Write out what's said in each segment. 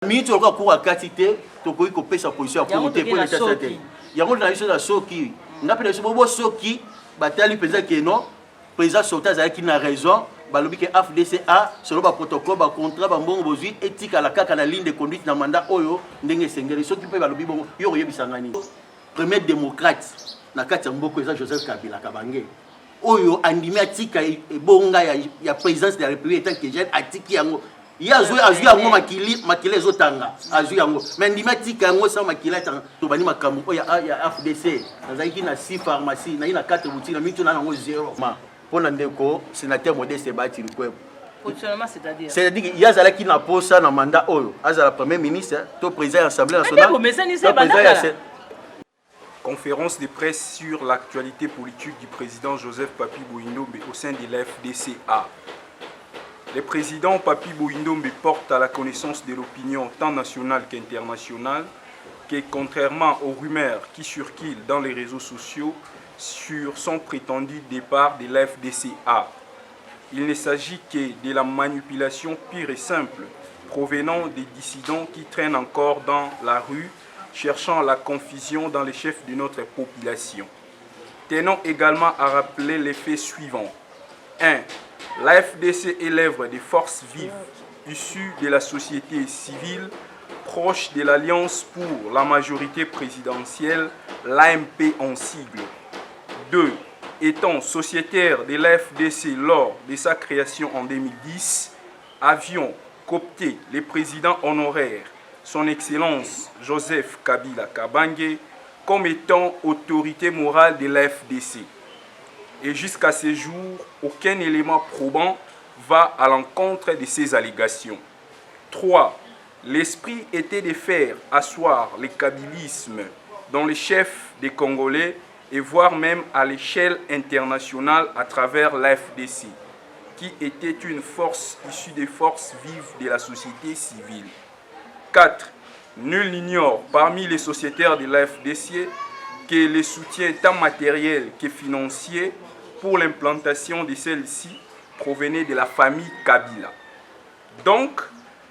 minute on ko akatité to ko ko pesa position pour monter pour l'état santé yango na biso na soki ngapi na biso bo soki batali pesa que non président Sota qui na raison balobi que FDCA selon ba protocole ba contrat ba mbongo bozui éthique à la kaka na ligne de conduite na mandat oyo ndenge sengeli soki pe balobi bongo yo yebisangani premier démocrate na kati ya mboko eza Joseph Kabila Kabange oyo andimi atika ebonga ya présidence de la République tant que jeune atiki yango ya azui yango makili ezotanga azui yango mais ndimi atika yango sans makili tanga to bani makambo oyo ya FDC nazaki na 6 pharmacie na 4 boutiques na mitu na yango 0 pour ndeko sénateur Modeste Bati Lukwebo. Fonctionnement c'est-à-dire qu'il y a zala qui n'a pas ça dans mandat oyo azala premier ministre to président de l'Assemblée nationale. Conférence de presse sur l'actualité politique du président Joseph Papi Boyindombe au sein de l'FDCA. Le président Papi Boyindombe porte à la connaissance de l'opinion tant nationale qu'internationale que contrairement aux rumeurs qui circulent dans les réseaux sociaux sur son prétendu départ de l'FDCA, il ne s'agit que de la manipulation pure et simple provenant des dissidents qui traînent encore dans la rue cherchant la confusion dans les chefs de notre population. Tenons également à rappeler les faits suivants. 1. La FDC est l'œuvre des forces vives issues de la société civile proche de l'Alliance pour la majorité présidentielle, l'AMP en sigle. 2. Étant sociétaire de la FDC lors de sa création en 2010, avions coopté les présidents honoraires son Excellence Joseph Kabila Kabange comme étant autorité morale de la FDC. Et jusqu'à ce jour, aucun élément probant va à l'encontre de ces allégations. 3. L'esprit était de faire asseoir le kabylisme dans les chefs des Congolais et voire même à l'échelle internationale à travers la FDC, qui était une force issue des forces vives de la société civile. 4. Nul n'ignore parmi les sociétaires de la FDC que les soutiens tant matériels que financiers pour l'implantation de celle-ci provenaient de la famille Kabila. Donc,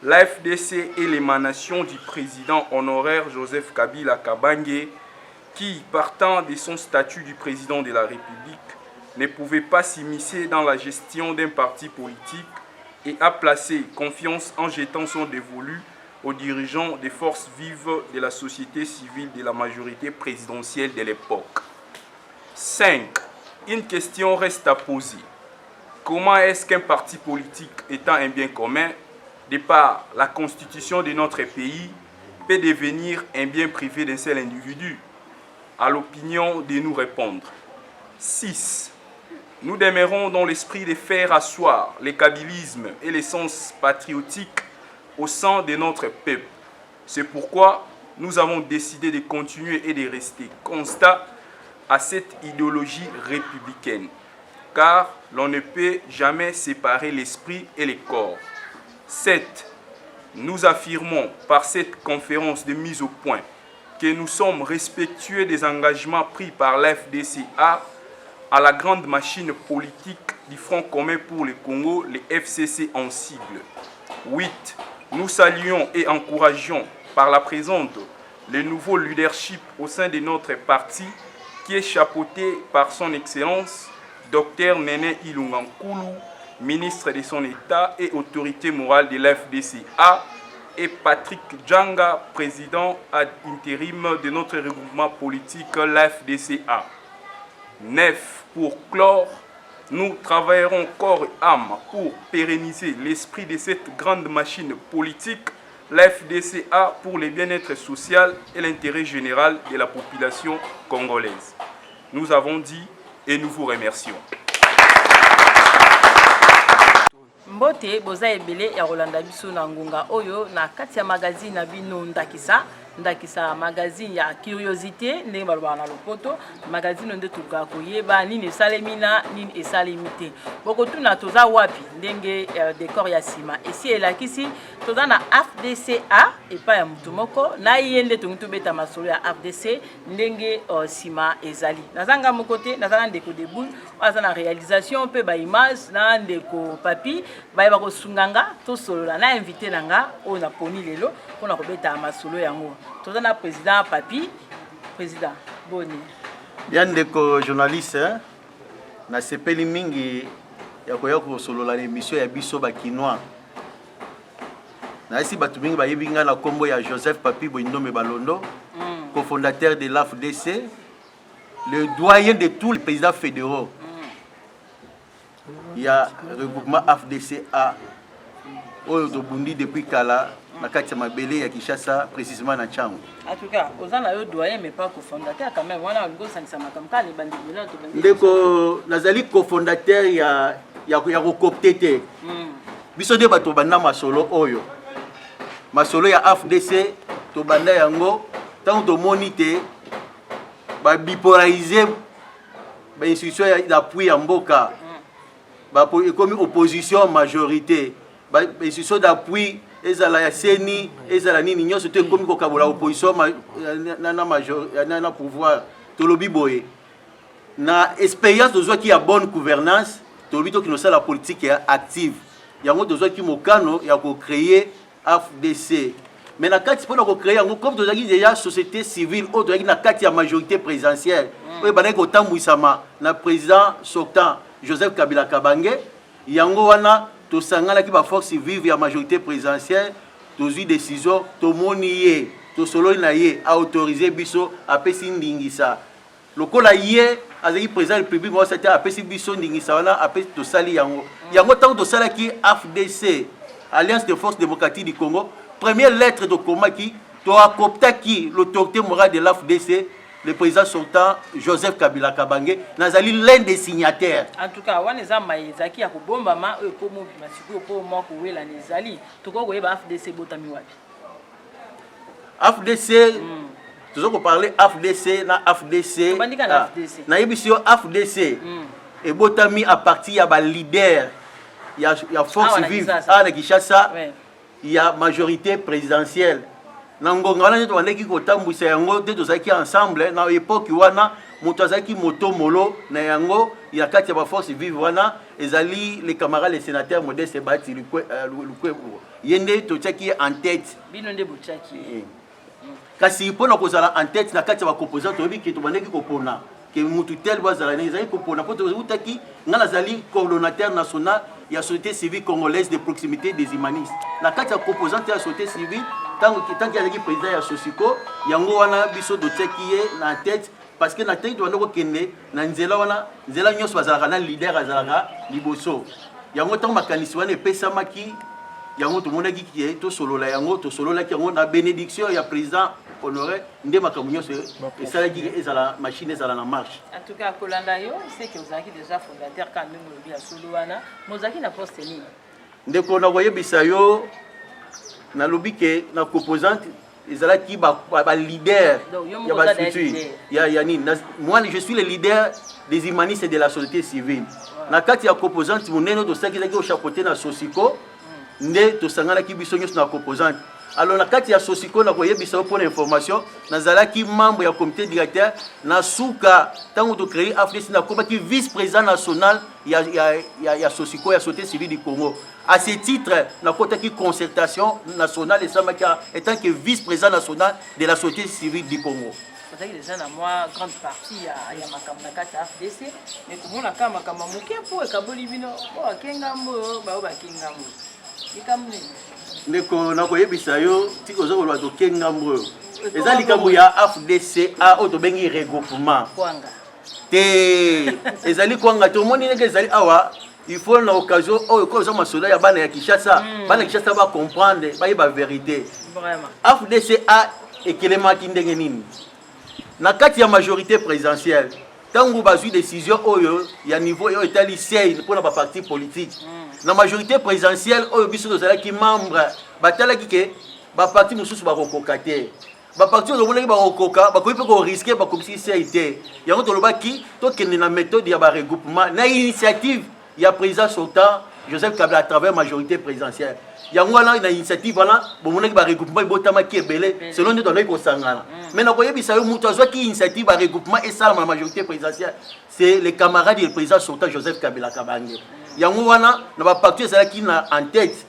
la FDC est l'émanation du président honoraire Joseph Kabila Kabange qui, partant de son statut du président de la République, ne pouvait pas s'immiscer dans la gestion d'un parti politique et a placé confiance en jetant son dévolu aux dirigeants des forces vives de la société civile de la majorité présidentielle de l'époque. 5. Une question reste à poser. Comment est-ce qu'un parti politique étant un bien commun, de par la constitution de notre pays, peut devenir un bien privé d'un seul individu? À l'opinion de nous répondre. 6. Nous demeurons dans l'esprit de faire asseoir le kabylisme et l'essence patriotique au sein de notre peuple. C'est pourquoi nous avons décidé de continuer et de rester constants à cette idéologie républicaine, car l'on ne peut jamais séparer l'esprit et le corps. 7. Nous affirmons par cette conférence de mise au point que nous sommes respectueux des engagements pris par l'FDCA à la grande machine politique du Front commun pour le Congo, le FCC en sigle. 8. Nous saluons et encourageons par la présente le nouveau leadership au sein de notre parti qui est chapeauté par son Excellence Dr Nene Ilunga Nkulu, ministre de son État et autorité morale de l'FDCA, et Patrick Djanga, président ad intérim de notre regroupement politique l'FDCA. 9. Pour clore, nous travaillerons corps et âme pour pérenniser l'esprit de cette grande machine politique, l'FDCA, pour le bien-être social et l'intérêt général de la population congolaise. Nous avons dit et nous vous remercions. Mbote boza ebele ya Rolanda biso na ngunga oyo na kati ya magazine na bino ndakisa ndakisa magazine ya curiosité ndenge baloba na lopoto magazine nde tuka koyeba nini esalemina nini esalemite boko tuna toza wapi ndenge décor ya sima esi elakisi toza na FDCA epa ya mutu moko na yende tungitu beta masolo ya FDC ndenge sima ezali nazanga mokote nazana ndeko debout aza na réalisation pe ba image na ndeko papi ba ba kosunganga to solo na invité nanga o na poni lelo pona kobeta masolo yango toza na président papi président boni ya ndeko journaliste na sepeli mingi ya koya kosolola na émission ya biso bakinois na esi bato mingi bayebi nga na kombo ya Joseph Papi Boindombe Balondo cofondateur de l'AFDC le doyen de tous les présidents fédéraux. Il y a le regroupement AFDCA Oyotobundi depuis Kala na kati ya mabele ya Kinshasa précisément na Tchango. En tout cas, ozana yo doyen mais pas cofondateur quand même. Wana ngo sanisa makamka les bandi bola to bandi. Ndeko nazali cofondateur ya kokoptete. Biso de bato banda masolo oyo. Masolo ya AFDC to banda yango tant to monite ba bipolariser ba institution d'appui ya mboka. Ba comme opposition majorité. Ba institution d'appui ezala ya seni ezala nini nyonso te komi kokabola opposition na pouvoir tolobi boye na expérience de qui a bonne gouvernance tolobi to kinosa la politique active yango de qui mokano ya ko créer AFDC mais na kati pona ko créer yango comme tozaki déjà société civile o tozaki na kati ya majorité présidentielle oyo bana ko tambwisama na président sortant Joseph Kabila Kabange yango wana to sangana ki ba force vive ya majorité présidentielle tozui décision to moniye to solo na ye a autoriser biso apesi ndingisa lokola ye azaki président public mo c'était apesi biso ndingisa wana apesi to sali yango tant to sala ki AFDC Alliance des forces démocratiques du Congo première lettre de combat qui to acopta qui l'autorité morale de l'AFDC le président sortant Joseph Kabila Kabange nazali l'un des signataires. En tout cas, wana za maizaki ya kubomba ma ko mo masiku ko mo ko wela nezali toko ko yeba AFDC botami wapi. AFDC toujours ko parler AFDC na AFDC. Bandika na AFDC. Na yebisio AFDC et botami à partir ya ba leader ya force vive na Kinshasa. Il y a majorité présidentielle. Nangongana nito waneki kotambwisa yango te tozaki ensemble na époque wana moto azaki moto molo na yango ya kati ya ba force vive wana ezali les camarades les sénateurs Modeste Bati Lukwe yende tochaki en tête bino nde bochaki kasi pona kozala en tête na kati ya ba composants to bi ki to baneki kopona ke mutu tel bazala ne ezali kopona poto utaki ngana zali coordonnateur national ya société civile congolaise de proximité des humanistes na kati ya composants ya société civile tant qu'il y a des présidents ya Sosiko yango wana biso do tsekiye na tête parce que na tête to ndoko kende na nzela wana nzela nyonso bazalaka na leader azalaka liboso yango tant makanisi wana epesa maki yango to monaki ki to solola yango to solola ki yango na bénédiction ya président honoré nde makambo nyonso esalaki ezala machine ezala na marche. En tout cas kolanda yo c'est que vous avez déjà fondateur quand nous lobi ya solo wana mozaki na poste nini ndeko na koyebisa yo na lobby ke na composante ezalaki ba leader ya ba structure ya nini moi je suis le leader des humanistes de la société civile na kati ya composante monene to sakizaki au chapeauté na Sosiko nde to sangana ki biso nyos na composante alors na kati ya Sosiko na koyebisa pour l'information nazalaki membre ya comité directeur na suka tango to créer AFDC na komaki vice-président national ya Sosiko ya société civile du Congo. À ce titre, la concertation nationale et tant que vice-président national de la société civile du Congo. Vous avez déjà moi grande partie à Yamakamaka FDC, mais comment la Kamakama Mouké pour Kabolibino, oh Kengambo, Baoba Kengambo. Ndeko na koyebisa yo tiko zo lwa do Kengambo. Ezali kambo ya AFDC a otobengi regroupement. Kwanga. Te ezali kwanga to moni neke ezali awa il faut na occasion oh ko zo masoda ya bana ya Kinshasa bana Kinshasa ba comprendre ba yeba vérité vraiment AFDC a ekelema kindenge nini na kati ya majorité présidentielle tango bazui décision oyo ya niveau yo etali sei pour na ba parti politique na majorité présidentielle oyo biso dozala ki membre batala ki ke ba parti mususu ba kokokate ba parti ozomonaki bakokoka bakoki mpe koriske bakomisi CIT yango tolobaki tokende na méthode ya baregroupement na initiative ya président sortant Joseph Kabila à travers majorité présidentielle yango wana na initiative wana bomonaki baregroupement ebotamaki ebele selon nde tozalaki kosangana mais nakoyebisa yo moto azwaki initiative baregroupement esalama na majorité présidentielle c'est les camarades du président sortant Joseph Kabila Kabange yango wana na baparti ezalaki na en tête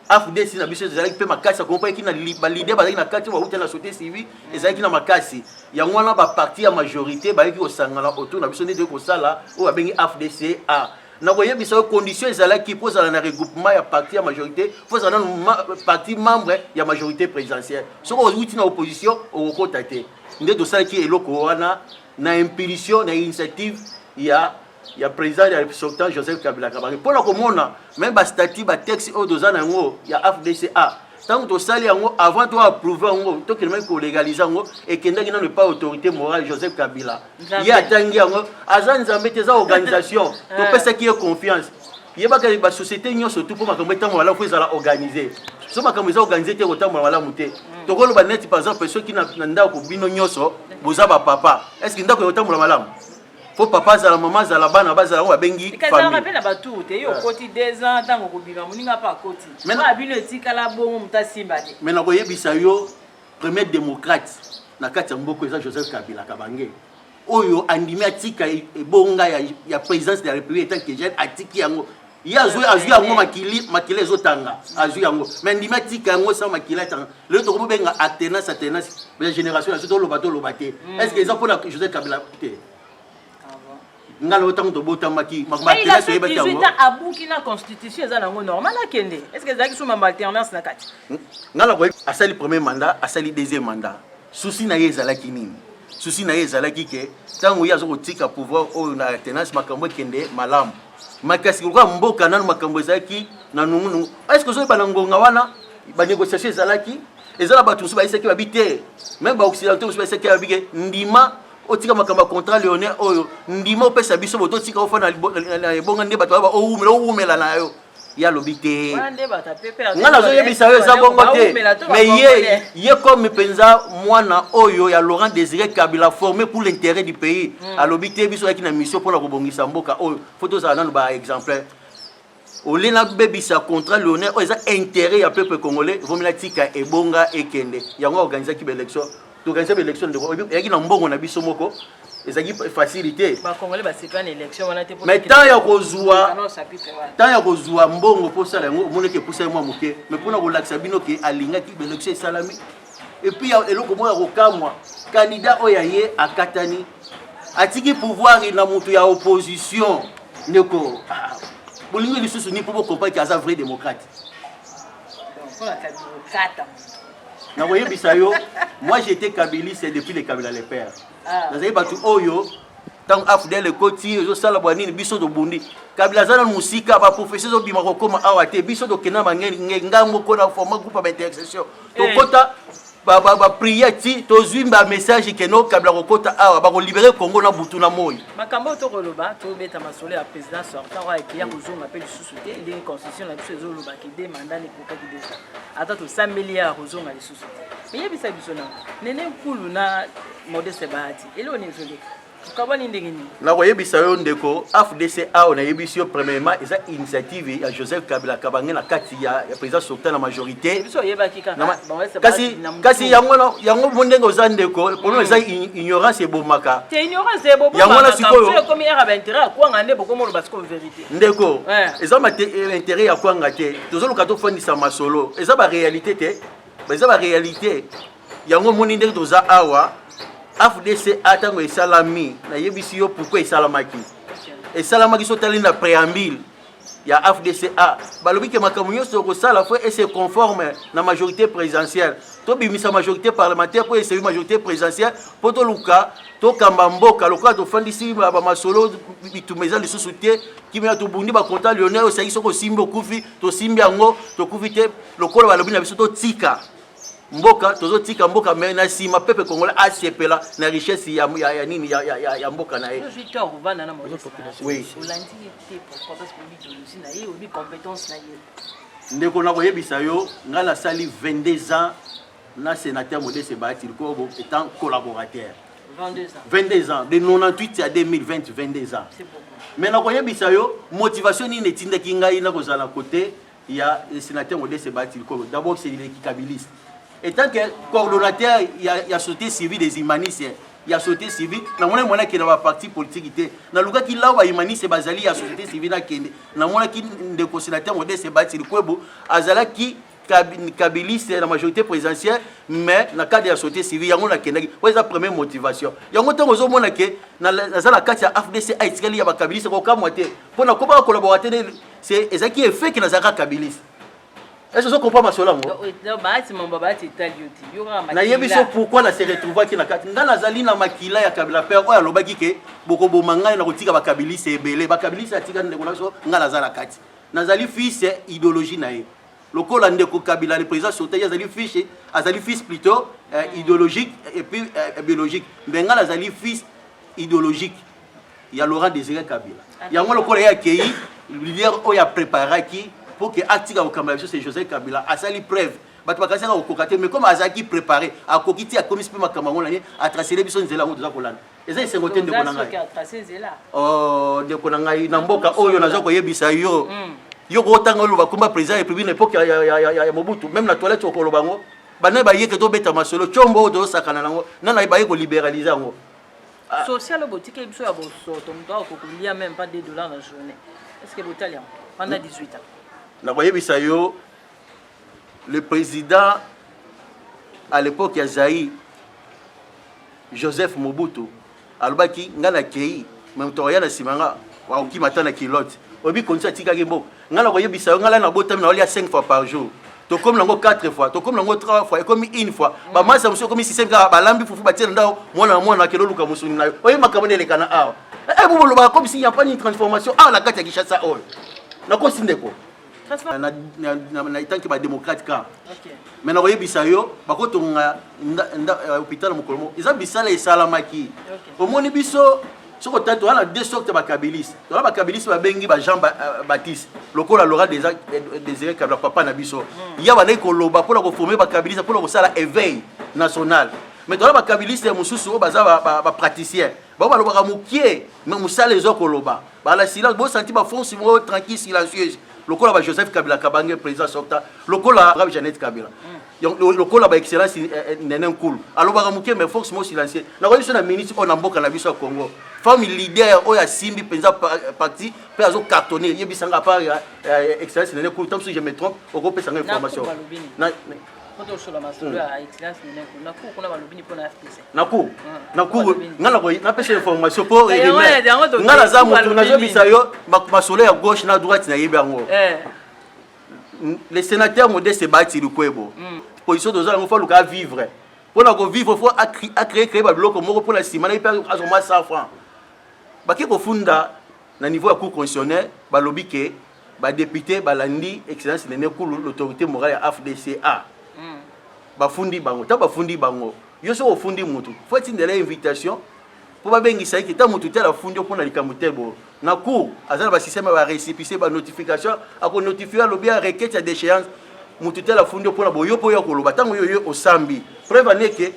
AFDC na biso ezalaki mpe makasi akompreki na balide bazalaki na kati bauta na société civile ezalaki na makasi yango wana baparti ya majorité bayaki kosangana autour na biso nde kosala oyo babengi AFDC a nakoyebisa yo condition ezalaki mpo ozala na regroupement ya parti ya majorité mpo ozala na parti membre ya majorité présidentielle soki outi na opposition okokota te nde tosalaki eloko wana na impulsion na initiative ya président ya sortant Joseph Kabila Kabange mpona komona même bastati batexte oyo toza na yango ya FDCA ntango tosali yango avant to approuve yango tokende maki kolégalize yango ekendaki nano epa autorité morale Joseph Kabila ye atangi yango aza nzambe te eza organisation topesaki ye confiance yebaka basociété nyonso tu mpo makambo etambo malamu fo ezala organisé so makambo eza organisé te kotambola malamu te tokoloba neti par exemple soki na ndako bino nyonso boza bapapa estce ndako ekotambola malamu faut papa zala maman zala bana bazala ngo bengi famille rappelle na batu te yo koti 2 ans tango kobima muninga pa koti ba bino etikala bongo mutasimba te mais na koyebisa yo premier démocrate na kati ya mboko eza Joseph Kabila Kabange oyo andimi atika ebonga ya présidence de la République tant que jeune atiki yango ya azui yango makili ezotanga azui yango mais andimi atika yango sa makili atanga le to ko benga alternance la génération surtout lo bato est-ce que eza pour Joseph Kabila te ngala autant de botamaki makmatela so yeba tango 18 ans abuki na constitution eza nango normal akende est-ce que zaki suma alternance na kati ngala ko asali premier mandat asali deuxième mandat souci na yezalaki nini souci na yezalaki ke tango yazo kotika pouvoir o na alternance makambo kende malam makasi ko mboka nanu makambo ezaki na nungu est-ce que zo ba ngonga wana ba négociation ezalaki ezala batu so ba isaki babite même ba occidentaux so ba isaki babike ndima otika makamba contrat léonel oyo ndimo pesa biso boto tika ofana na ebonga nde bato ba oumela na yo ya lobité ngana zo yebisa yo za bongo te mais ye comme penza mwana oyo ya Laurent Désiré Kabila formé pour l'intérêt du pays a lobité biso yaki na mission pour la kobongisa mboka oyo photo za nanu ba exemplaire olena bebisa contrat léonel oyo za intérêt ya peuple congolais vomela tika ebonga ekende yango organiser ki élection organiser l'élection de yaki na mbongo na biso moko ezaki facilité ba congolais ba sépa na élection wana te mais tant ya kozwa mbongo pour ça yango moneke poussa moi moké mais pona ko laksa bino ke alingaki élection salami et puis eloko mo ya kokamwa candidat oyaye akatani atiki pouvoir na mutu ya opposition ndeko bolingo lisusu ni pour comprendre qu'il y a un vrai démocrate na koyebisa yo moi j'étais kabiliste depuis les Kabila les pères nazali batu oyo tant afdel le koti zo sala bwanini biso do bundi Kabila zana musika ba professeur zo bima ko koma awate biso do kena bangeni ngambo ko na format groupe d'intersection to kota ba prier ti to zwimba message que no Kabila ko kota awa ba ko libérer Congo na butu na moyi makambo to ko loba to beta masole ya président sortant wa ekia ko zo m'appelle sous-souté et les constitution na biso zo loba ki de mandat ni ko ki déjà ata to 100 milliards ko zo ngali sous-souté mais yebisa biso na nene nkulu na Modeste Bahati elo ni zoli ukabani ndengeni na koyebisa yo ndeko FDCA on a yebisi yo premièrement eza initiative ya Joseph Kabila Kabange na kati ya président sortant na majorité biso yeba kika kasi yango mondenge oza ndeko pour eza ignorance ebomaka te ignorance ebomaka yango na sikoyo comme era ba intérêt kwa ngande boko mo ba siko vérité ndeko eza ma intérêt ya kwa ngate tozoluka to fondisa masolo eza ba réalité te eza ba réalité yango moni ndenge toza awa FDCA tango esalami na yebisi yo pourquoi esalamaki esalamaki so tali na préambule ya FDCA balobi ke makambo nyonso kosala fo ese conforme na majorité présidentielle to bimisa majorité parlementaire pour ese majorité présidentielle po to luka to kamba mboka lokola to fandisi ba masolo bitumeza lisusu te kimia to bundi ba contrat Lionel osaki soko simbo kufi to simbi yango to kufi te lokola balobi na biso to tika mboka tozotika mboka mais na sima pepe congolais asepela na richesse ya nini ya mboka na ye oui ndeko na koyebisa yo ngala sali 22 ans na sénateur Modeste Bahati Lukwebo étant collaborateur. 22 ans. 22 ans, de 98 à 2020, 22 ans. C'est beaucoup. Mais na koye bisayo motivation ni netinda kinga ina kozala côté il y a le sénateur Modeste Bahati Lukwebo. D'abord c'est l'équitabiliste. Étant que coordonnateur il y a société civile des humanistes, il y a société civile na mona qui na parti politique té na luka ki lawa humaniste bazali ya société civile na kende na mona ki de sénateur Modeste Bahati Lukwebo azala ki kabiliste la majorité présidentielle mais dans le cadre de la société civile yango na kendaki c'est la première motivation yango tango zo mona ke na la carte ya FDC aitikali ya ba kabiliste ko kamwa te pona ko ba collaborateur c'est ezaki effet que na zaka kabiliste. Est-ce que vous comprenez ma sola moi na yebiso pourquoi na se retrouver ki na carte ngana zali na makila ya kabila père oya lobaki ke boko bomanga na kotika ba kabiliste ebele ba kabiliste atika ndeko na so ngala zala carte nazali fils idéologie na ye. Le col Ndeko Kabila, le président Sotaï, azali fils plutôt idéologique et puis biologique. Bengal azali fils idéologique. Il y a Laurent Désiré Kabila. Il y a le col qui leader qui a préparé qui pour que Actika au Cameroun c'est Joseph Kabila. Azali preuve. Mais comme Azaki préparé, à Kokiti a commis ma Cameroun à tracer les bisons de la route de la Colane. Et ça c'est un de Konangai. Oh, de Konangai, Namboka, Oyo, Nazako Yebisayo. Yoko tango lo bakumba président république l'époque ya Mobutu même la toilette au kolobango bana ba yeke to beta masolo chombo do sakana nango nana ba yeko libéraliser ngo social boutique biso ya boso to mto ko kulia même pas $2 la journée est-ce que botalia pendant 18 ans na boye bisayo le président à l'époque ya Zaïre Joseph Mobutu alobaki ngana kei même to ya na simanga wa okimata na kilote obi konsa tika gembo ngala koye bisayo ngala na botami na olia 5 fois par jour to comme nango 4 fois to comme nango 3 fois et comme une fois ba masa monsieur comme système ka balambi fufu batia ndao mwana kelo luka musuni nayo oye makamone le kana awa bobo lo ba comme s'il y a pas une transformation la carte ya Kinshasa oyo na ko sindeko na itanki ba démocrate ka mais na koye bisayo bakotonga hôpital mokolomo isa bisala esalamaki omoni biso soko tato ana deux sortes de bakabilistes to ba bakabilistes ba bengi ba Jean Baptiste lokola Laurent Désiré Kabila papa na biso ya ba neko loba pour ko former bakabilistes pour ko sala éveil national mais to ba bakabilistes mususu baza ba praticiens ba ba loba mukie mais musala les okoloba ba la silence bo senti ba fonce mo tranquille silencieuse lokola ba Joseph Kabila Kabange président sorta lokola Rabbi Jeannette Kabila lokola ba excellence nenen cool alors ba mukie mais fonce mo silencieux na ko biso na ministre on mboka na biso Congo femme leader oya simbi penza parti pe azo cartonner yebisanga par excellence nenen cool tant si je me trompe au groupe sans information na koto shola masolo ya excellence nenen cool na ko kuna balobini pona FPC na ko ngala ko na pêche information pour ngala za mutu na zo bisayo masolo ya gauche na droite na yebango les sénateurs Modeste Bahati Lukwebo position de ça il faut le vivre pour la vivre il faut créer ba bloc moko pour la simana il perd azoma 100 francs baki ko funda na niveau ya cour constitutionnel ba lobby ke ba député balandi excellence nene kulu l'autorité morale ya FDCA ba fundi bango ta ba fundi bango yo so fundi mutu faut tindela invitation pour ba bengi sai ki ta mutu tela fundi pour na likamutebo na cour azana ba système ba récépissé ba notification ako notifier lobby ya requête ya déchéance mutu tela fundi pour na boyo po ya koloba tango yo osambi preuve neke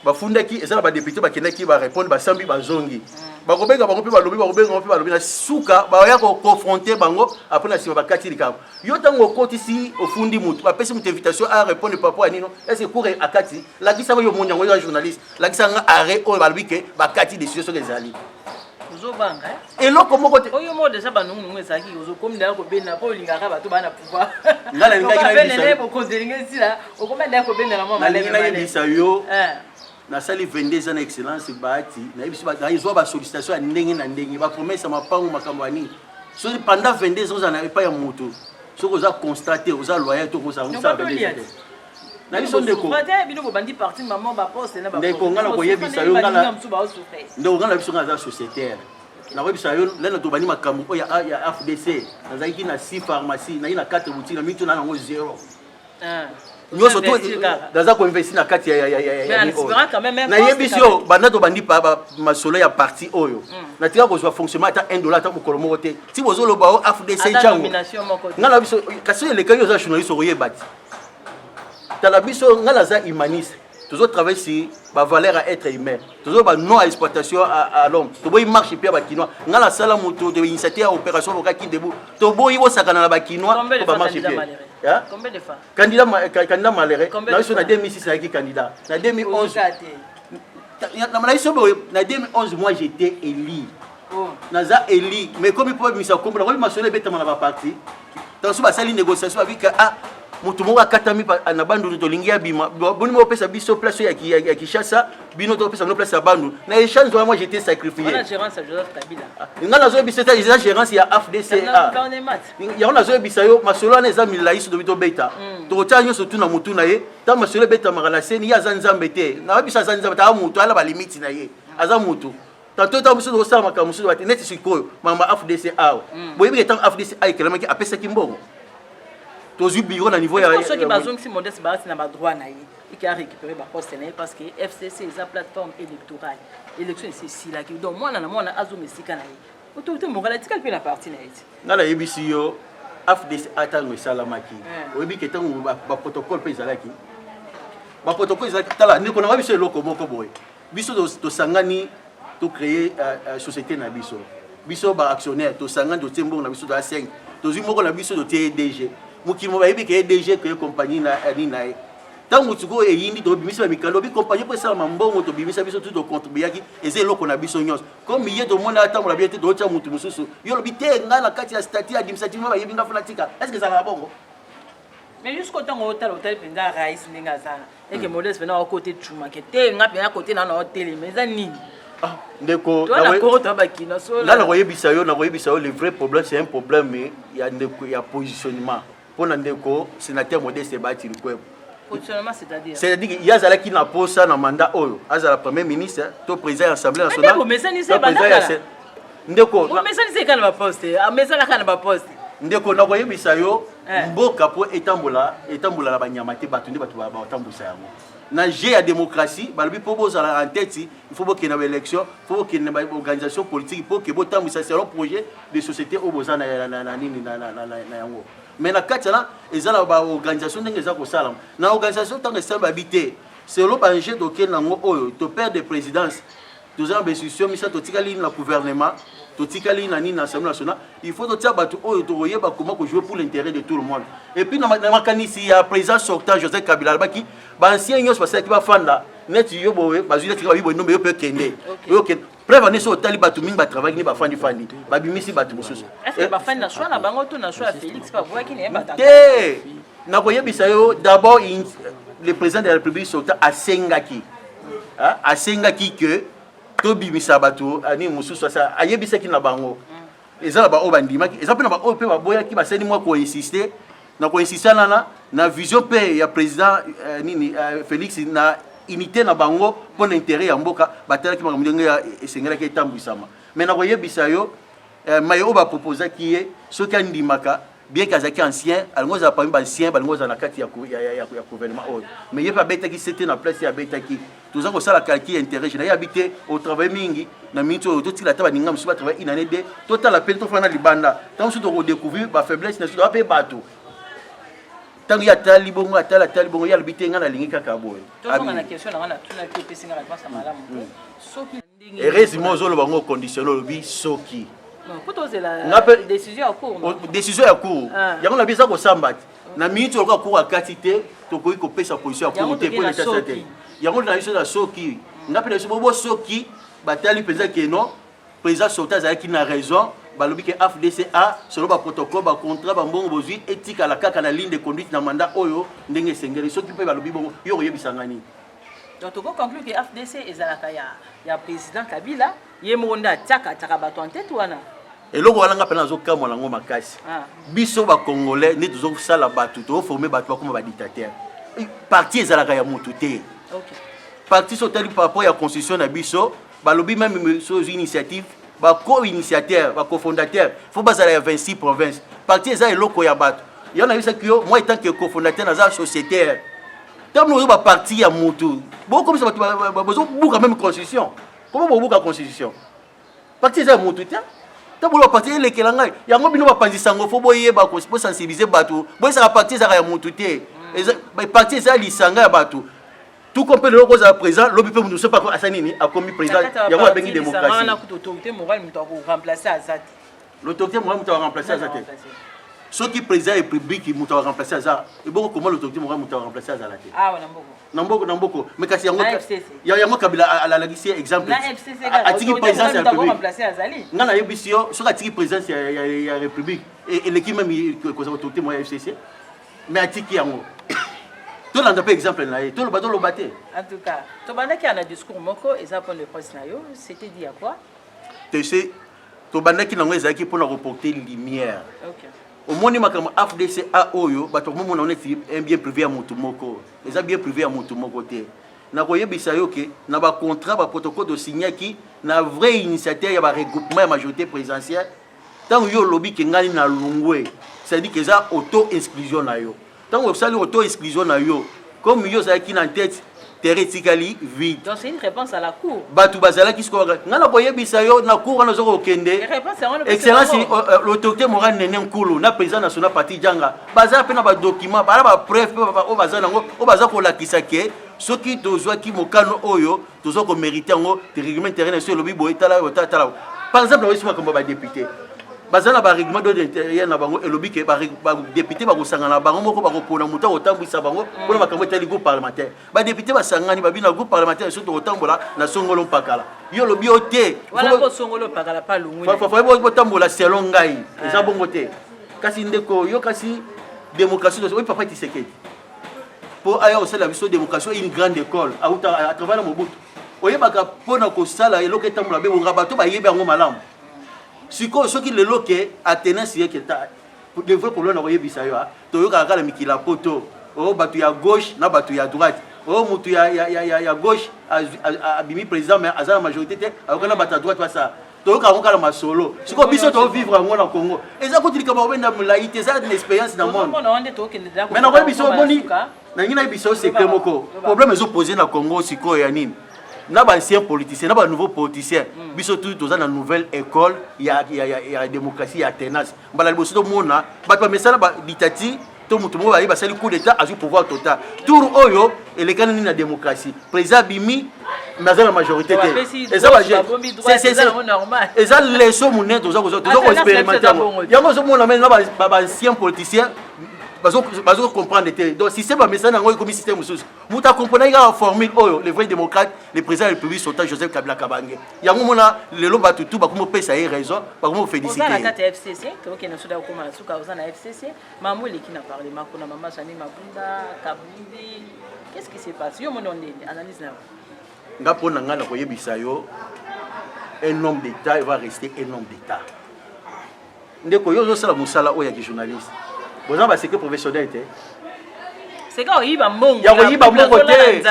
ba fundaki ezala ba député ba kenaki ba répondre ba sambi ba zongi ba kobenga bango pe ba lobby na suka ba ya ko confronter bango après na sima ba kati likabo yo tango kotisi ofundi mutu ba pesi mutu invitation à répondre papa anino est-ce que courre akati la kisa yo mondia ngo ya journaliste la kisa nga arrêt o ba lobby ke ba kati décision que ezali uzobanga et lo komo kote oyo mo déjà ba nungu ngezaki uzo komnda ko bena po lingaka bato bana pouvoir ngala ngaki na bisa ko kodelinga sila okomenda ko bena mama malebe na bisa yo na sali 22 ans d'excellence Bahati na biso ba izo ba sollicitation ya ndenge na ndenge ba promesse mapango makambani so pendant 22 ans na pas ya moto so ko za constater oza loyal to ko za on sa na biso ndeko bata bino ko bandi parti maman ba poste na ba ndeko ngala ko yebisa yo ngala ndeko ngala biso ngala za sociétaire na webisa yo lena to bani makambo ya FDC na zaki na 6 pharmacie na ina 4 boutiques na mitu na ngo 0 nyoso to daza ko investir na kati ya na yebisio banda to bandi pa masolo ya parti oyo na tika ko so fonctionnement ata $1 ta ko kolomo te ti bozo lo ba FDC chango ngala biso kasi le kayo za journaliste oye bati tala biso ngala za humaniste toujours travailler sur ba valeur à être humain toujours ba non à exploitation à l'homme to boy marche puis ba kinois ngala sala moto de initiative opération loka ki debout to boy wo sakana na ba kinois ba marche puis combien de fois candidat malheureux na biso na 2006 na ki candidat na 2011 na 2011 moi j'étais élu naza élu mais comme il peut misa comme na masole beta na ba parti dans ce basali négociation avec mutu moko akatami na bandu tolingi ya bima boni mo pesa biso place ya Kinshasa bino to pesa no place ya bandu na échange moi j'étais sacrifié la gérance à Joseph Kabila ngala zo bisa ta gérance ya FDCA ya ona zo bisa yo masolo na za milaiso do bito beta to tanyo surtout na mutu na ye ta masolo beta makala seni ya zanzambe te na bisa zanzambe ta mutu ala ba limite na ye aza mutu tanto ta musu do sa makamusu ba net sikoyo mama FDCA boyebi ta FDCA ikelama ki apesa kimbongo tozu bureau na niveau ya ceux qui bazong si modeste barati na ba droit na yi qui a récupéré ba poste na parce que FCC est la plateforme électorale élection c'est si là qui donc moi na azo mesika na yi autorité morale tikal pe na parti na yi ngala yebisi yo FDC atango salamaki oyebi ke tango ba protocole pe ezalaki ba protocole ezalaki tala ndeko na biso eloko moko boye biso to sangani to créer société na biso ba actionnaire to sangani to tiembongo na biso do A5 to zimoko na biso do TDG mukimo bayebi ke DG que compagnie na nina tango tuko eyindi to bimisa mikalo bi compagnie pour ça mambongo to bimisa biso tout to contribuer ki eze loko na biso nyos comme yé to mona atambo la biete to tia mutu mususu yo lo bité nga na kati ya statut administratif bayebi nga fanatika est-ce que ça va bongo mais jusqu'au temps où hôtel penda raïs ninga sana et que modeste venant au côté de Chuma que te nga pena côté na hôtel mais ça nini ndeko na koyebisa yo le vrai problème c'est un problème il y a positionnement pona ndeko sénateur modeste bati likwebo positionnement c'est-à-dire il y a zala qui na posa na mandat oyo azala premier ministre to président de l'Assemblée nationale ndeko mais ça c'est quand ba poste mais ça quand ba poste ndeko na koyebisa yo mboka po etambola la banyama te batu nde batu ba tambusa yango na jeu ya démocratie balobi po bozala en tête il faut que na élection faut que na organisation politique pour que botambisa c'est un projet de société au bozana na nini na yango mais na katala ezala ba organisation ndenge za ko sala na organisation tant que ça habité c'est le danger doké nango oyo to père de présidence tous en bénédiction misa to tikali na gouvernement to tikali na nini na Assemblée nationale il faut to tia batu oyo to yeba comment ko jouer pour l'intérêt de tout le monde et puis na makanisi ya président sortant Joseph Kabila baki ba ancien nyos parce que ba fanda net yo bowe bazuli tika bibo nombe yo pe kende yo ke preuve ne so tali batu mingi ba travail ni ba fandi ba bimisi batu mususu est-ce que ba fandi na choix na bango to na choix Félix pas voir qui ne ba te na ko yebisa yo d'abord le président de la République sortant asengaki que to bimisa batu ani mususu sa ayebisa ki na bango ezala ba obandima ki ezapena ba ope ba boya ki ba seni moi ko insister na vision pe ya président nini Félix na unité na bango pour l'intérêt ya mboka batala ki makambo ndenge ya esengela ki etambwisama mais na koyebisa yo mayo ba proposer ki ye soki andimaka bien kazaki ancien alongo za parmi ba ancien balongo za na kati ya gouvernement oyo mais ye pa beta ki c'était na place ya beta ki toza ko sala calcul intérêt général habité au travail mingi na minto to tila taba ninga musuba travail une année de total appel to fana libanda tant so to redécouvrir ba faiblesse na so ba pe bato tant ya tali bongo atali bongo ya habité nga na lingi kaka boye to zonga na question na tuna ki pesinga na pasa malamu soki ndingi heureusement zo lo bango conditionnel bi soki la décision à court décision à court yango na bisa ko sambati na minute ko court akatité to ko ko pesa position à court te pour l'état santé yango na biso na soki ngape na biso bo soki batali penza ke non président sortant za ki na raison balobi ke FDCA selon ba protocole ba contrat ba mbongo bozui éthique à la kaka na ligne de conduite na mandat oyo ndenge sengeli soki pe balobi bongo yo yebisa ngani donc to conclure que FDC ezalaka ya président Kabila yemonda taka bato en tête wana eloko wana ngapena zo kamwa nango makasi biso ba congolais ne tozo sala bato to former bato comme ba dictateur parti ezalaka ya mutu te parti sotali par rapport à la constitution na biso balobi même sur initiative ba co-initiateur ba cofondateur faut bazala ya 26 provinces parti eza eloko ya bato yana bisa kiyo moi tant que cofondateur na za sociétaire tam no ba parti ya mutu bo comme ça bato bezo buka même constitution comment bo buka constitution parti eza mutu te tabolo parti elekelanga yango bino ba panzi sango fo boyeba ko sensibiliser bato bo ça parti eza ya mutu te parti eza lisanga ya bato tout comme le logo za président lobi pe nous pas à sanini a commis président il y a bengi démocratie l'autorité morale muto remplacer Azat l'autorité morale muto remplacer Azat ceux qui président république muto remplacer Azat et bon comment l'autorité morale muto remplacer Azat ah namboko mais kasi yango yango kabila à la liste exemple atiki président ya république remplacer Azali ngana yebisio so atiki président ya république et l'équipe même ko autorité morale FCC mais atiki yango tout le monde exemple là tout le bateau le batté en tout cas to banda qui a un discours moko et ça pour le presse na yo c'était dit à quoi tu sais to banda qui nango ezaki pour reporter lumière OK au moni makama FDCA oyo bato mo mona on est un bien privé à mutu moko eza bien privé à mutu moko te na koyebisa yo ke na ba contrat ba protocole de signer qui na vrai initiateur ya ba regroupement ya majorité présidentielle tant yo lobby ke ngani na lungwe ça dit que ça auto exclusion na yo tant que ça auto exclusion na yo comme yo ça qui en tête théoriquement vide donc c'est une réponse à la cour batu bazala qui sko ngana koyebisa yo na cour na zoko kende excellence l'autorité morale nene nkulu na président national parti janga bazala pe na ba document ba preuve o bazala ngo o bazala ko lakisa ke soki tozwa ki mokano oyo tozo ko mériter ngo règlement intérieur sur lobby boy tala tala par exemple on sima comme ba député bazala ba règlement d'intérieur na bango et lobby ke ba député ba ko sangana bango moko ba ko pona muta otambwisa bango pona makambo tali groupe parlementaire ba député ba sangani ba bina groupe parlementaire surtout otambola na songolo mpakala yo lobby oté voilà ko songolo mpakala pa lungu fa bo tambola selon ngai eza bongo te kasi ndeko yo kasi démocratie oui papa Tshisekedi pour aya osala biso démocratie une grande école à travers Mobutu oyebaka pona ko sala eloko etambola be bonga bato ba yebe yango malamu siko soki lelo ke attenance yeke ta de vrai problème na koyebisa yo to yo kaka la mikila poto o batu ya gauche na batu ya droite o mutu ya gauche abimi président mais azala majorité te akona batu ya droite pasa to yo kaka la masolo siko biso to vivre ngo na Congo eza ko tilika ba wenda mulaité ça une expérience na monde mais na koyebiso boni na ngina biso secret moko problème ezo poser na Congo siko ya nini na ba ancien politicien na ba nouveau politicien biso tout dans une nouvelle école il y a démocratie il y a tenace mbala liboso to mona ba ba mesala ba ditati to mutu mo ba ba sali coup d'état azu pouvoir total tour oyo elekana ni na démocratie président bimi mais la majorité et ça va c'est normal et ça leçon monet to zo expérimenter yango zo mona mais na ba ancien politicien bazo comprendre donc système amesa nango comme système sous muta comprendre ga formule oyo les vrais démocrates les présidents de la République sont Joseph Kabila Kabange yango mona lelo batutu ba komo pesa raison ba komo féliciter on a la FCC to ke na soda ko ma suka on a FCC maman qui na parlé ma kuna maman Sani Mapunda Kabundi qu'est-ce qui s'est passé yo mona ndeni analyse na nga pona nga na koyebisa yo un homme d'état il va rester un homme d'état ndeko yo zo sala musala oya ki journaliste vous avez un secret professionnel. C'est quand il va monter. Il y a un côté.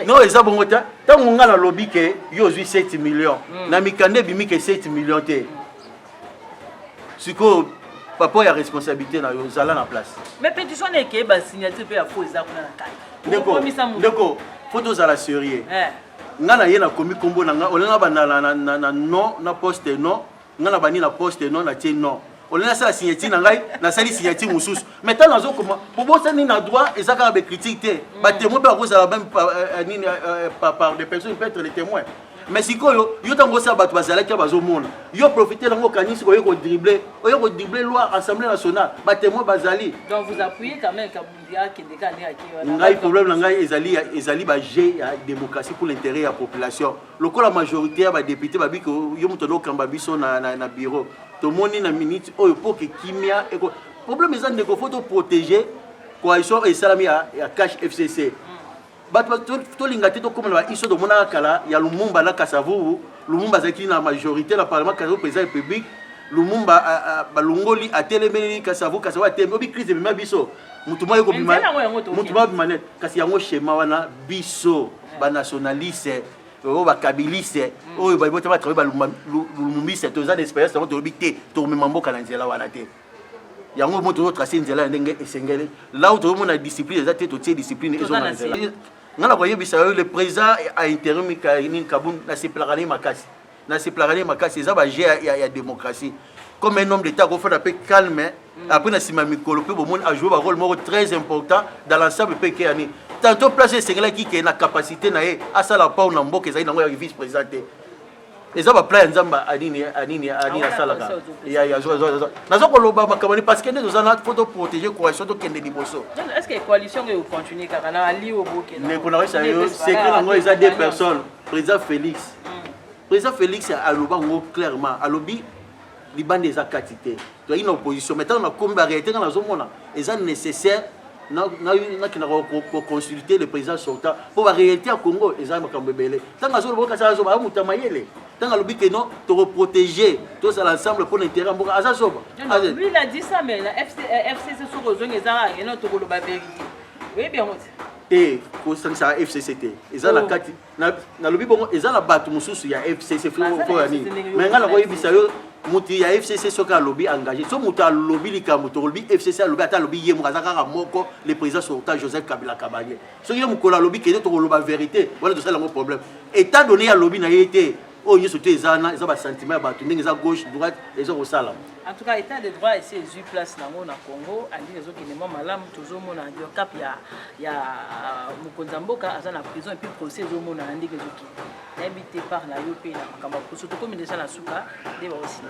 Non, ils ont bon côté. Tant qu'on a le lobby que yo 7 millions. Na mikande bimi que 7 millions té. Siko papa a responsabilité na yo zala na place. Mais pétition n'est que ba signature pe ya faux za kuna na kai. Ndeko, photos à la sérieux. Ngana yena komi kombo na nga olanga ba na non na poste non. Ngana bani na poste non na tie non. On a ça signature nangai na sali signature mususu maintenant nazo comment pour bosser ni na droit et ça ka be critique ba témoin ba cause la même par des personnes peut être les témoins mais si ko yo tango ça ba bazala ki bazo mona yo profiter nango kanisi ko yo ko dribbler loi assemblée nationale ba témoin bazali donc vous appuyez quand même Kabundia qui décalé à qui ngai problème nangai ezali ba G ya démocratie pour l'intérêt de la population lokola majorité ba député ba bi ko yo mutono kamba biso na bureau tout le monde na minute oyo pour que kimia et problème est de faut protéger coalition et salami à cash FCC bat to lingati to comme la iso de mona kala ya Lumumba na Kasavu Lumumba zaki na majorité la parlement Kasavu président public Lumumba balungoli a telemeli Kasavu a telemeli obi crise de biso mutuma yoko bima mutuma bimanet kasi yango schéma wana biso ba nationaliste o ba kabiliste o ba bota ba travailler ba lumumbiste to za d'expérience to bité to memamboka na nzela wana te yango moto tracer nzela ndenge esengele là où to mona discipline za te to tie discipline ezo na nzela ngala ko yebisa le président a interim Kabun na se plagani makasi za ba ya démocratie comme un homme d'état ko fa na pe calme après na sima mikolo pe bomoni a joué un rôle très important dans l'ensemble pe ke ani tantôt place sengela ki ke na capacité na ye asala pa na mboka ezali nango ya vice président eza ba plan nzamba anini asala ka ya nazo koloba makamani parce que nous avons faut protéger coalition to kende liboso. Est-ce que coalition est continue car na ali oboke na ko na ça yo c'est que nango eza deux personnes président Félix aloba ngo clairement alobi libande eza katité to ina opposition maintenant na komba réalité na zomona eza nécessaire na consulter le président sortant pour la réalité à Congo eza makambo belé tanga zo boka ça zo ba mutamayele tanga lobi que non to protéger tous l'ensemble pour l'intérêt mboka aza zo lui il a dit ça mais la FCC sur ozong eza et non to ko ba vérité oui bien ko ça FCCT eza na kati na lobi bongo eza na batu mususu ya FCC fo yani mais ngala ko yibisa yo muti ya FCC soka lobby engagé so muta lobby likambo to lobby FCC lobby ata lobby ye mukaza kaka moko le président sortant Joseph Kabila Kabange so yo mukola lobby kene to loba vérité voilà tout ça le problème état donné ya lobby na yete oh yeso te ezana eza ba sentiment ba tu ndenge za gauche droite ezo ko sala en tout cas état de droit ici est place nango na Congo andi ezo ki nema malamu tozo mona ndio cap ya mukonza mboka aza na prison et puis procès ezo mona andi ezo ki habité par la yope na makamba surtout comme déjà na suka de ba aussi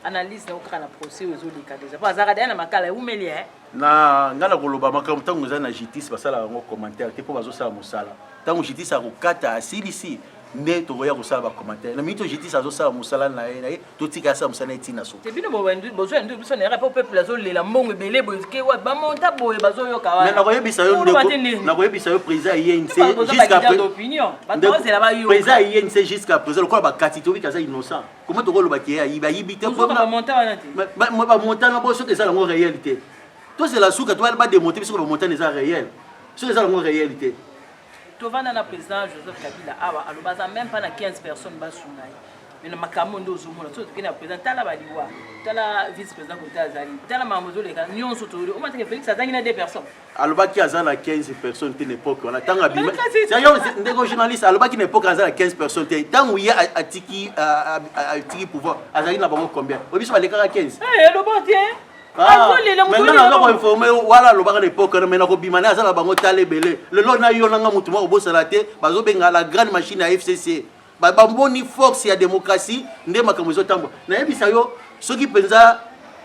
analyse na okra na procès ezo lika déjà pas azaka na makala umeli na ngala koloba makambo tango za na justice basala ngo commentaire te po bazo sala musala tango justice akokata asilisi ne to voya kosala ba commentaire na mito justice azosala musala na ye to tika sa musala etina so te bino besoin de biso na rapport peuple azo lela mbongo belé boyike wa ba monta boye bazo yoka wa mais na koyebisa yo ndeko na koyebisa yo président INC jusqu'à président INC jusqu'à présent le quoi ba katito bi kaza innocent comment to koloba ki ya yiba yibite ko ba monta wana te ba monta na bo so que ça la réalité to c'est la souka to ba démonter biso ba monta na réel so que ça la réalité Tovana na président Joseph Kabila awa alobaza même pas na 15 personnes basungai mais na makamondo zomona so tukina président tala baliwa tala vice président ko tazali tala mamozo le ka nyon so to o mate que Félix azangi na 2 personnes alobaki azana 15 personnes te l'époque on attend abima c'est yo ndeko journaliste alobaki na époque azana 15 personnes te tangu ya atiki pouvoir azali na bango combien obiso balekaka 15 le bon tiens maintenant on informé wala lobaka l'époque mais na ko bimana azala bango tale belé le lo na yo nanga mutu mo bosala te bazo benga la grande machine à FCC ba boni force ya démocratie nde makambo zo tambo na yebisa yo soki penza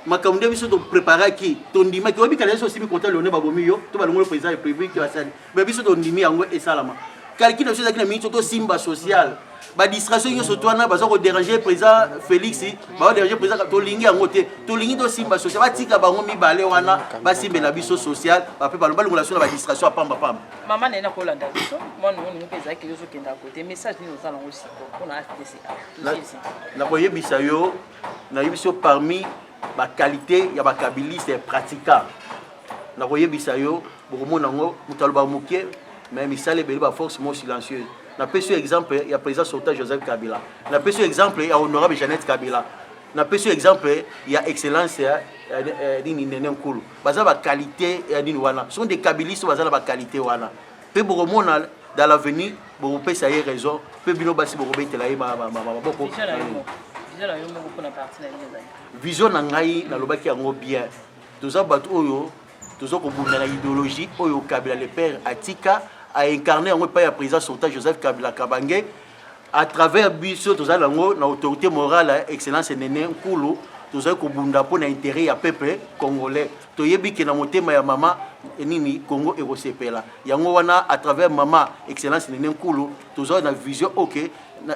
makambo nde biso to préparer ki to ndima ki obika leso sibi konta le ne babomi yo to balongo le président république ki wasali mais biso to ndimi yango esalama kalki na biso zakina minito to simba social ba distraction yo surtout na bazo ko déranger président Félix ba déranger président to lingi yango te to lingi to simba social ba tika bango mibale wana ba simbela biso social ba pe balomba lingolation na ba distraction apamba pamba mama nena ko landa biso mwana woni peza ki yo so kenda côté message ni ozala ngo siko pona FDC na ko yebisa yo na yebiso parmi ba qualité ya ba kabiliste pratiquant na ko yebisa yo bokomona ngo mutaloba mukie mais misale beli ba force mo silencieuse na peso exemple ya président sortant Joseph Kabila na peso exemple ya honorable Jeannette Kabila na peso exemple ya excellence ya dini nene nkulu baza ba qualité ya dini wana sont des kabilistes baza ba qualité wana pe bokomona dans l'avenir bokopesa ye raison pe bino basi bokobetela ye maboko vision na ngai na lobaki yango bien toza bato oyo toza kobunda na idéologie oyo Kabila le père atika a incarné en pas président sortant Joseph Kabila Kabange à travers biso tozala ngo na autorité morale excellence nene nkulu tozala ko bunda pour na intérêt ya peuple congolais to yebi ke na motema ya mama nini Congo ekosepela yango wana à travers mama excellence nene nkulu tozala na vision OK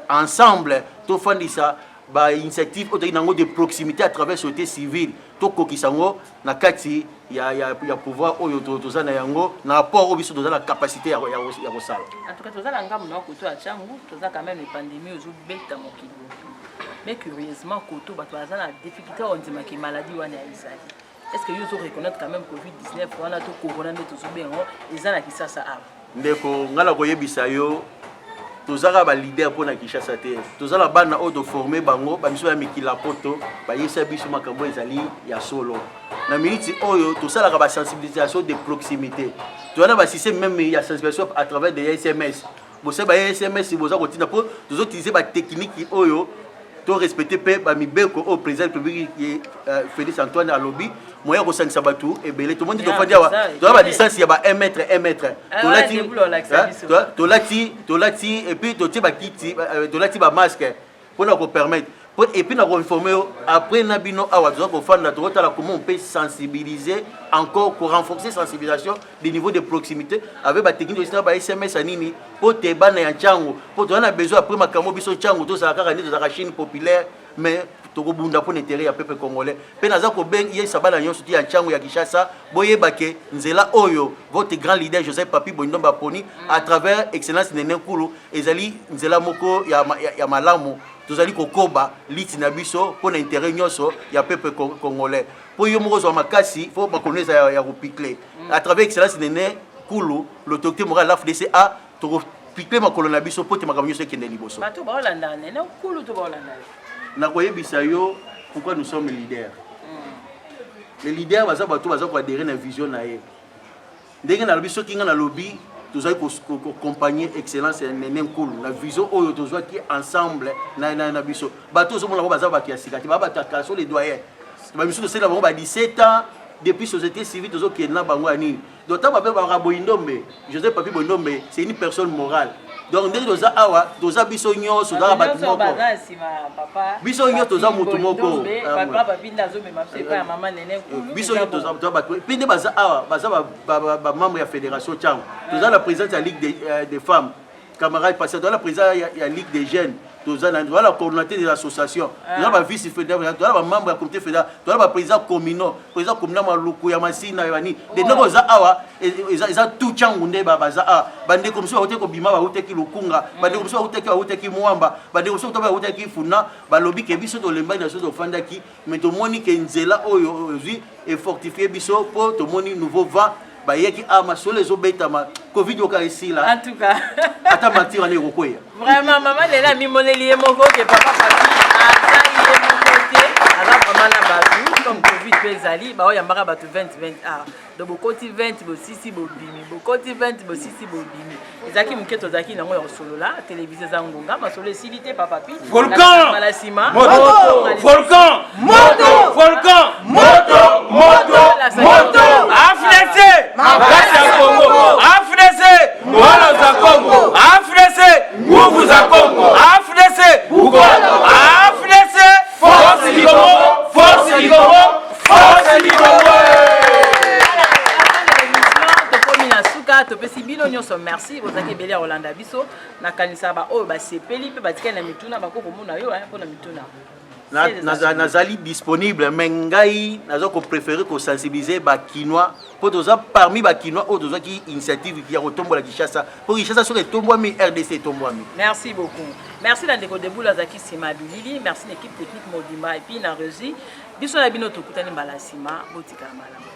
ensemble to fandisa ba initiative auto nango de proximité à travers société civile to kokisango na kati ya pouvoir oyo tozana yango na rapport au biso tozana capacité ya kosala en tout cas tozala ngamu na koto ya changu tozala quand même une pandémie ozo beta mokili mais curieusement koto bato bazana difficulté on dit que maladie wana ya isali est-ce que yo zo reconnaître quand même Covid-19 wana to corona nde tozo bengo ezala kisasa a ndeko ngala koyebisa yo tozala ba leader pona Kinshasa te tozala bana odo former bango ba miso ya mikila poto ba yesa biso makambo ezali ya solo na minute oyo tozala ka ba sensibilisation de proximité tozala ba système même ya sensibilisation à travers des SMS bosa ba SMS boza kotina po tozo utiliser ba technique oyo to respecter pe ba mibeko au président public Félix Antoine Alobi moyen ko sangisa batu et belé tout le monde to fandi wa to ba distance ya ba 1 mètre to lati et puis to ti ba kiti to lati ba masque pour nous permettre et puis nous informer après nabino awa to ko fanda to tala comment on peut sensibiliser encore pour renforcer sensibilisation des niveaux de proximité avec ba technique de ba SMS anini pour te bana ya chango pour to on a besoin après makamo biso chango to ça kaka ni to za Chine populaire mais to ko bunda pour intérêt ya peuple congolais pe naza ko ben ye sabala nyonso ti ya chango ya Kinshasa boye bake nzela oyo votre grand leader Joseph Papi Boindo Baponi à travers excellence Nene Nkulu ezali nzela moko ya malamu tozali kokoba liti na biso pour intérêt nyonso ya peuple congolais pour yo moko zo makasi faut bakoneza ya repicler à travers excellence Nene Nkulu l'autorité morale la FDCA to repicler makolo na biso pour te makamyo nyonso kende liboso bato ba Holanda Nene Nkulu to ba Holanda na koyebisa yo pourquoi nous sommes leaders. Les leaders baza bato baza ko adhérer na vision na ye ndenge na biso kinga na lobby tozali ko accompagner excellence Nene Nkulu na vision oyo tozwa ki ensemble na biso bato zo mona baza ba kiasika ti ba bataka sur les doyens ba biso c'est là ba 17 ans depuis société civile tozo ki na bango ani donc ta ba ba Boindombe Joseph Papi Boindombe c'est une personne morale. Donc ndenge toza awa toza biso nyonso za ba moko biso nyonso toza mutu moko papa Papi ndazo mema c'est pas maman Nene Nkulu biso nyonso toza ba pinde baza awa baza ba membre ya fédération Tchango toza la présidente de la ligue des femmes camarade passé toza la présidente ya ligue des jeunes toza la coordinateur des associations toza ba vice fédéral toza ba membre ya comité fédéral toza ba président communal maluku ya masina bani de ndeko za awa eza tout Tchango nde baza a bande comme ça hote ko bima ba hote ki lukunga bande comme ça hote ki muamba bande comme ça hote ki funa balobi ke biso to lemba na so to fanda ki mais to moni ke nzela oyo aujourd'hui et fortifier biso pour to moni nouveau vent ba yeki ama sur les obetama covid oka ici là en tout cas ata matir on est kokoya vraiment maman lela mi moneli ye moko ke papa Papi ata ye moko te ala vraiment na batu comme covid bezali ba oya mbaka batu 20 donc bokoti 20 bosisi bobimi bokoti 20 bosisi bobimi ezaki muketo zaki nango ya solola télévision za ngonga masolo esilité papa Papi volcan malasima moto volcan moto volcan moto aflese makasi ya Kongo aflese ngolo za Kongo aflese nguvu za Kongo aflese bugono aflese force ligongo force ligongo force ligongo. topesi bino nyonso merci bozaki beli ya Holanda biso na kanisa ba oyo basepeli pe batikali na mituna bakoko mona yo mpona mituna nazali disponible mais ngai nazo ko préférer ko sensibiliser ba kinois pour toza parmi ba kinois oyo toza ki initiative ya kotombola Kinshasa pour Kinshasa sur etombwami RDC etombwami. Merci beaucoup. Merci na ndeko Deboula Zaki Sima Bilili, merci l'équipe technique Modima et puis na régie biso na bino tokutani mbala sima botika mala.